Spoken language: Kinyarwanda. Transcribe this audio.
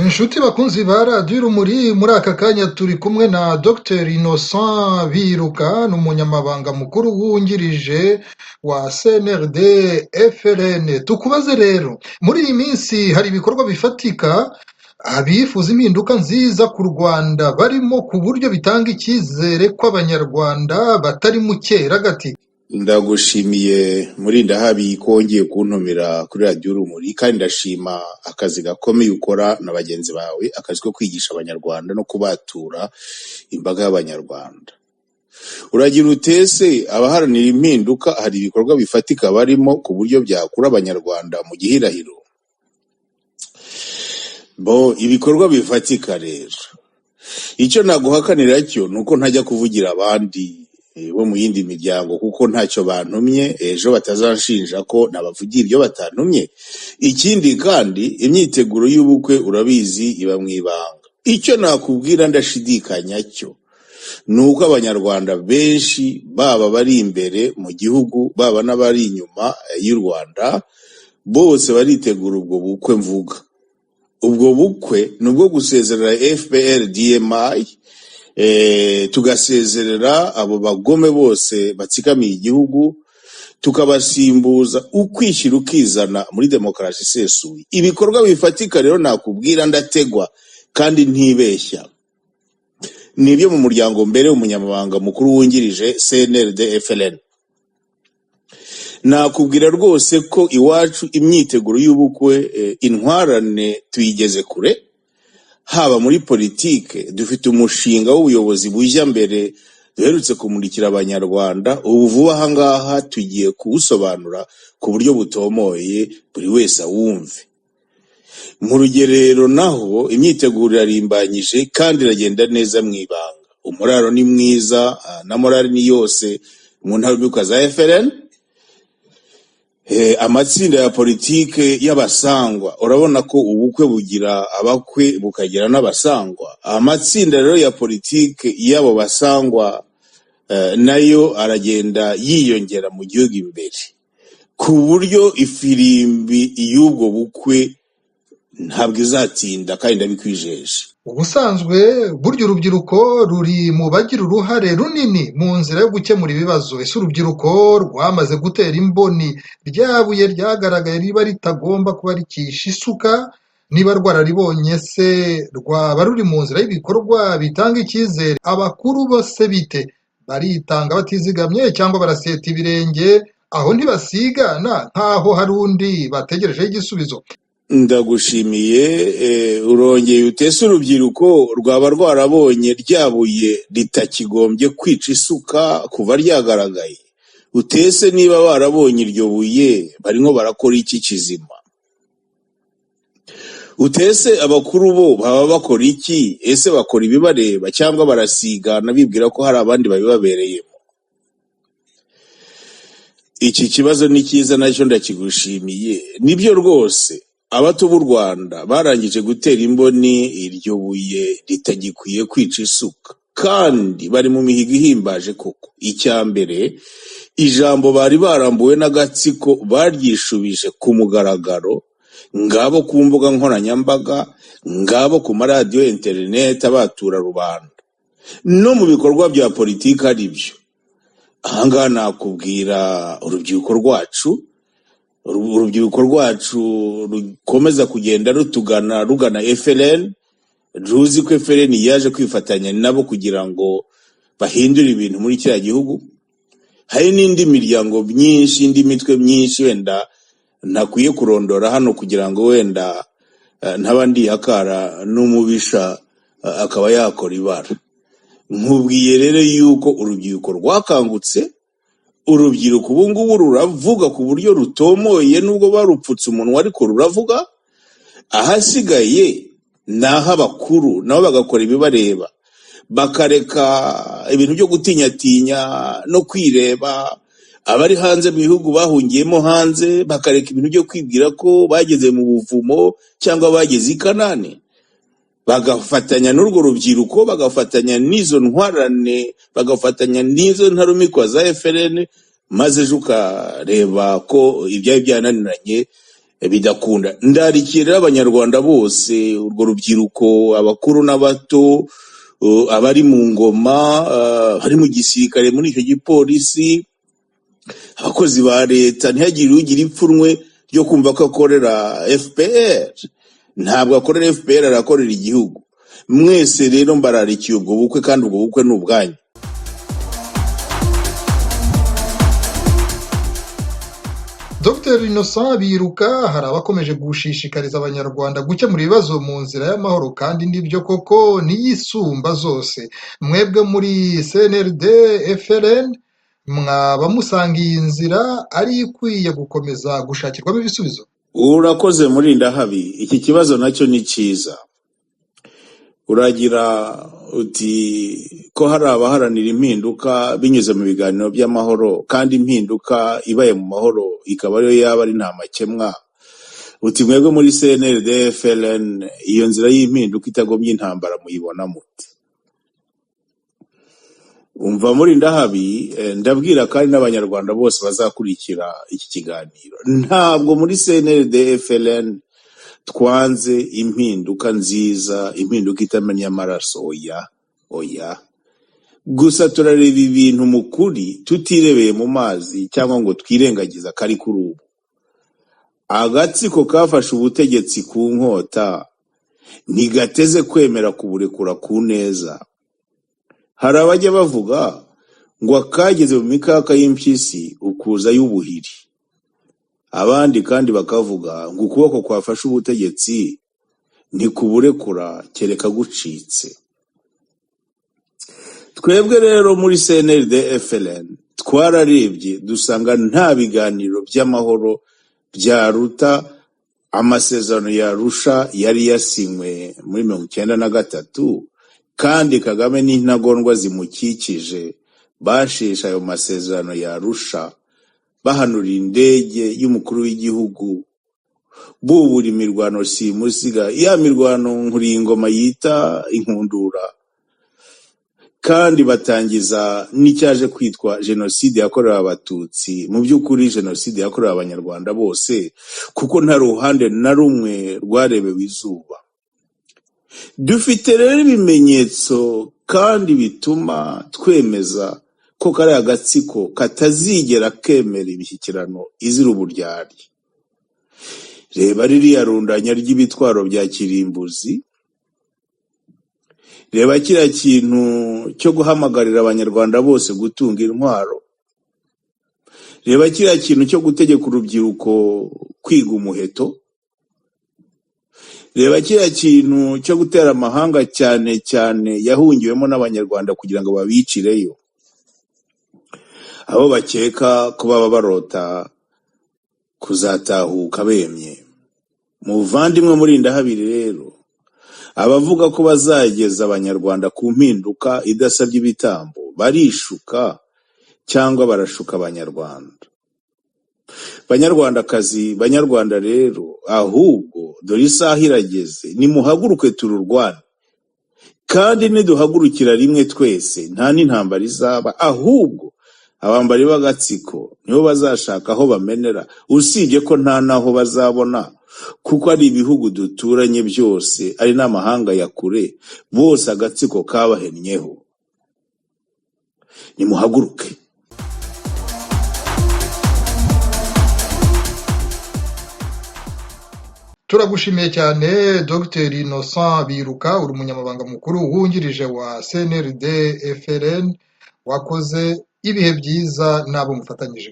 Inshuti bakunzi ba radiyo urumuri muri aka kanya turi kumwe na Dr Innocent Biruka ni umunyamabanga mukuru wungirije wa CNRD FRN. Tukubaze rero, muri iyi minsi hari ibikorwa bifatika abifuza impinduka nziza ku Rwanda barimo, ku buryo bitanga icyizere ko abanyarwanda batari mu cyeragati. Ndagushimiye Murindahabi ko wongeye kuntumira kuri radiyo urumuri, kandi ndashima akazi gakomeye ukora na bagenzi bawe, akazi ko kwigisha abanyarwanda no kubatura imbaga y'abanyarwanda. Uragira utese abaharanira impinduka hari ibikorwa bifatika barimo ku buryo byakura abanyarwanda mu gihirahiro. Ibikorwa bifatika rero, icyo naguhakanira cyo nuko ntajya kuvugira abandi bo mu yindi miryango, kuko ntacyo bantumye, ejo batazanshinja ko nabavugiye ibyo batantumye. Ikindi kandi imyiteguro y'ubukwe urabizi iba mu ibanga. Icyo nakubwira ndashidikanya cyo nuko abanyarwanda benshi, baba bari imbere mu gihugu baba n'abari inyuma y'u Rwanda, bose baritegura ubwo bukwe mvuga. Ubwo bukwe ni ubwo gusezerera FPR DMI, tugasezerera abo bagome bose batsikamiye igihugu, tukabasimbuza ukwishyira ukizana muri demokarasi isesuye. Ibikorwa bifatika rero nakubwira ndategwa kandi ntibeshya nibyo mu muryango mbere umunyamabanga mukuru wungirije CNRD FRN. Nakubwira rwose ko iwacu imyiteguro y'ubukwe intwarane tuyigeze kure, haba muri politike dufite umushinga w'ubuyobozi bujya mbere duherutse kumurikira abanyarwanda, ubu vuba aha ngaha tugiye kuwusobanura ku buryo butomoye buri wese awumve. Mu rugerero naho imyiteguro irarimbanyije kandi iragenda neza mu ibanga. Umuraro ni mwiza na morali ni yose mu ntarumikwa za FRN. Amatsinda ya politike y'abasangwa, urabona ko ubukwe bugira abakwe bukagira n'abasangwa. Amatsinda rero ya politike y'abo basangwa nayo aragenda yiyongera mu gihugu imbere, ku buryo ifirimbi y'ubwo bukwe ntabwo izatinda, kandi ndabikwijeje. Ubusanzwe burya urubyiruko ruri mu bagira uruhare runini mu nzira yo gukemura ibibazo. Ese urubyiruko rwamaze gutera imboni rya buye ryagaragaye riba ritagomba kuba rikisha isuka? Niba rwararibonye se rwaba ruri mu nzira y'ibikorwa bitanga icyizere? Abakuru bose bite? Baritanga batizigamye cyangwa baraseta ibirenge aho ntibasigana nk'aho hari undi bategerejeho igisubizo? Ndagushimiye. Urongeye utese urubyiruko rwaba rwarabonye ryabuye ritakigombye kwica isuka kuva ryagaragaye? Utese niba barabonye iryo buye barimo barakora iki kizima? Utese abakuru bo baba bakora iki? Ese bakora ibibareba cyangwa barasigana bibwira ko hari abandi babibabereyemo? Iki kibazo ni cyiza, nacyo ndakigushimiye. Nibyo rwose, abato b'u Rwanda barangije gutera imboni iryo buye ritagikwiye kwica isuka, kandi bari mu mihigo ihimbaje koko. Icya mbere, ijambo bari barambuwe n'agatsiko baryishubije ku mugaragaro, ngabo ku mbuga nkoranyambaga, ngabo ku maradiyo interineti abatura rubanda, no mu bikorwa bya politiki ari byo. Ahangaha nakubwira urubyiruko rwacu rukomeza kugenda rugana FRN, ruzi ko FRN yaje kwifatanya nabo kugira ngo bahindure ibintu muri kiriya gihugu. Hari n'indi miryango myinshi, indi mitwe myinshi wenda ntakwiye kurondora hano kugira ngo wenda ntabandi yakara n'umubisha akaba yakora ibara. Nkubwiye rero yuko urubyiruko rwakangutse, urubyiruko ubu ngubu ruravuga ku buryo rutomoye, nubwo barupfutse umunwa ariko ruravuga. Ahasigaye naho abakuru nabo bagakora ibibareba, bakareka ibintu byo gutinyatinya no kwireba. Abari hanze mu bihugu bahungiyemo hanze bakareka ibintu byo kwibwira ko bageze mu buvumo cyangwa bageze i Kanani, bagafatanya n'urwo rubyiruko, bagafatanya n'izo ntwarane, bagafatanya n'izo ntarumikwa za FRN, maze ejo ukareba ko ibyari byananiranye bidakunda. Ndarikiye rero abanyarwanda bose, urwo rubyiruko, abakuru n'abato, abari mu ngoma, abari mu gisirikare, muri icyo gipolisi, abakozi ba leta, ntihagire ugira ipfunwe ryo kumva ko akorera FPR. Ntabwo akorera FPR, arakorera igihugu. Mwese rero mbararikiye ubwo bukwe, kandi ubwo bukwe ni ubwanyu. Dr Innocent Biruka, hari abakomeje gushishikariza abanyarwanda gukemura ibibazo mu nzira y'amahoro, kandi nibyo koko niyisumba zose. Mwebwe muri CNRD FLN mwaba musanga iyi nzira ari ikwiye gukomeza gushakirwamo ibisubizo? Urakoze Murindahabi, iki kibazo nacyo ni cyiza. Uragira uti ko hari abaharanira impinduka binyuze mu biganiro by'amahoro, kandi impinduka ibaye mu mahoro ikaba ariyo yaba ari nta makemwa. Uti mwebwe muri CNRD FLN iyo nzira y'impinduka itagomye intambara muyibona mute? Umva Murindahabi, ndabwira kandi n'abanyarwanda bose bazakurikira iki kiganiro, ntabwo muri CNRD FLN twanze impinduka nziza, impinduka itamenya amaraso, oya. Gusa turareba ibintu mu kuri, tutirebeye mu mazi cyangwa ngo twirengagiza kari kuri ubu. Agatsiko kafashe ubutegetsi ku nkota ntigateze kwemera kuburekura ku neza. Hari abajya bavuga ngo akageze mu mikaka y'impyisi ukuza y'ubuhiri. Abandi kandi bakavuga ngo ukuboko kwafashe ubutegetsi ntikuburekura kereka gucitse. Twebwe rero muri CNRD FLN twararebye dusanga nta biganiro by'amahoro byaruta amasezerano ya Arusha yari yasinywe muri 1993, kandi Kagame n'intagondwa zimukikije bashesha ayo masezerano ya Arusha, bahanura indege y'umukuru w'igihugu, bubura imirwano simusiga, ya mirwano nkuringoma yita inkundura, kandi batangiza n'icyaje kwitwa jenoside yakorewe abatutsi, mu by'ukuri jenoside yakorewe abanyarwanda bose, kuko nta ruhande na rumwe rwarebewe izuba. Dufite rero ibimenyetso kandi bituma twemeza ko kariya agatsiko katazigera kemera imishyikirano izira uburyarya. Reba ririya rundanya ry'ibitwaro bya kirimbuzi, reba kiriya kintu cyo guhamagarira abanyarwanda bose gutunga intwaro, reba kiriya kintu cyo gutegeka urubyiruko kwiga umuheto, reba kiriya kintu cyo gutera amahanga cyane cyane yahungiwemo n'abanyarwanda kugira ngo babicireyo, abo bakeka ko baba barota kuzatahuka bemye. Muvandimwe Murindahabi rero, abavuga ko bazageza abanyarwanda ku mpinduka idasabye ibitambo barishuka cyangwa barashuka abanyarwanda. Banyarwandakazi, banyarwanda rero, ahubwo dore isaha irageze, nimuhaguruke tururwane. Kandi niduhagurukira rimwe twese nta n'intambara izaba, ahubwo abambari b'agatsiko nibo bazashaka aho bamenera, usibye ko nta naho bazabona, kuko ari ibihugu duturanye byose, ari n'amahanga ya kure, bose agatsiko kabahennyeho. Nimuhaguruke. Turagushimiye cyane Dr Innocent Biruka, uri umunyamabanga mukuru wungirije wa CNRD FLN. Wakoze, ibihe byiza n'abo mufatanyije.